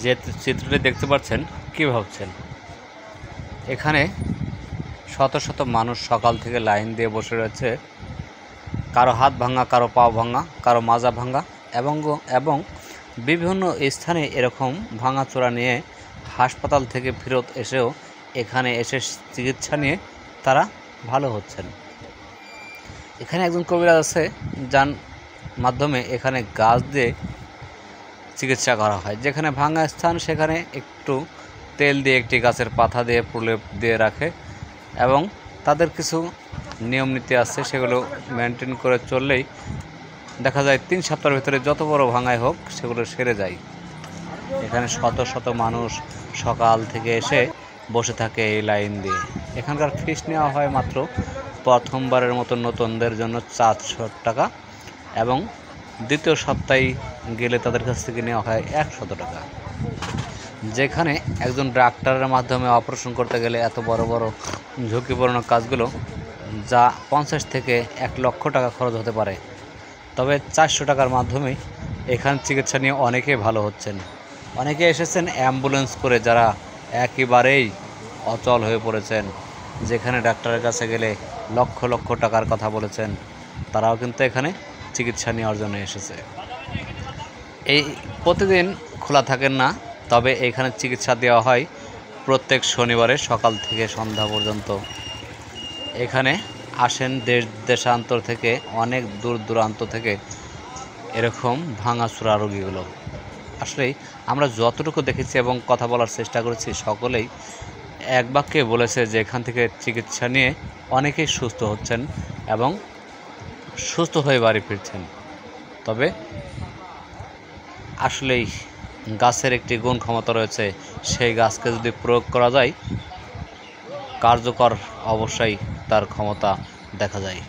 যে চিত্রটি দেখতে পাচ্ছেন কি ভাবছেন? এখানে শত শত মানুষ সকাল থেকে লাইন দিয়ে বসে রয়েছে। কারো হাত ভাঙা, কারো পা ভাঙা, কারো মাজা ভাঙা এবং বিভিন্ন স্থানে এরকম ভাঙাচোরা নিয়ে হাসপাতাল থেকে ফেরত এসেও এখানে এসে চিকিৎসা নিয়ে তারা ভালো হচ্ছেন। এখানে একজন কবিরাজ আছে যার মাধ্যমে এখানে গাছ দিয়ে চিকিৎসা করা হয়। যেখানে ভাঙা স্থান সেখানে একটু তেল দিয়ে একটি গাছের পাতা দিয়ে প্রলেপ দিয়ে রাখে এবং তাদের কিছু নিয়ম নীতি আছে, সেগুলো মেনটেন করে চললেই দেখা যায় 3 সপ্তাহের ভিতরে যত বড় ভাঙাই হোক সেগুলো সেরে যায়। এখানে শত শত মানুষ সকাল থেকে এসে বসে থাকে এই লাইন দিয়ে। এখানকার ফিস নেওয়া হয় মাত্র প্রথমবারের মতো নতুনদের জন্য 400 টাকা এবং দ্বিতীয় সপ্তাহে গেলে তাদের কাছ থেকে নেওয়া হয় 100 টাকা। যেখানে একজন ডাক্তারের মাধ্যমে অপারেশন করতে গেলে এত বড় বড় ঝুঁকিপূর্ণ কাজগুলো যা 50 থেকে 1 লক্ষ টাকা খরচ হতে পারে, তবে 400 টাকার মাধ্যমে এখানে চিকিৎসা নিয়ে অনেকেই ভালো হচ্ছেন। অনেকে এসেছেন অ্যাম্বুলেন্স করে, যারা একেবারেই অচল হয়ে পড়েছেন, যেখানে ডাক্তারের কাছে গেলে লক্ষ লক্ষ টাকার কথা বলেছেন, তারাও কিন্তু এখানে চিকিৎসা নেওয়ার জন্য এসেছে। এই প্রতিদিন খোলা থাকেন না, তবে এখানে চিকিৎসা দেওয়া হয় প্রত্যেক শনিবারে সকাল থেকে সন্ধ্যা পর্যন্ত। এখানে আসেন দেশ দেশান্তর থেকে, অনেক দূর দূরান্ত থেকে এরকম ভাঙাচোরা রোগীগুলো। আসলেই আমরা যতটুকু দেখেছি এবং কথা বলার চেষ্টা করেছি, সকলেই এক বাক্যে বলেছে যে এখান থেকে চিকিৎসা নিয়ে অনেকেই সুস্থ হচ্ছেন এবং সুস্থ হয়ে বাড়ি ফিরছেন। তবে আসলেই গাছের একটি গুণ ক্ষমতা রয়েছে, সেই গাছকে যদি প্রয়োগ করা যায় কার্যকর অবশ্যই তার ক্ষমতা দেখা যায়।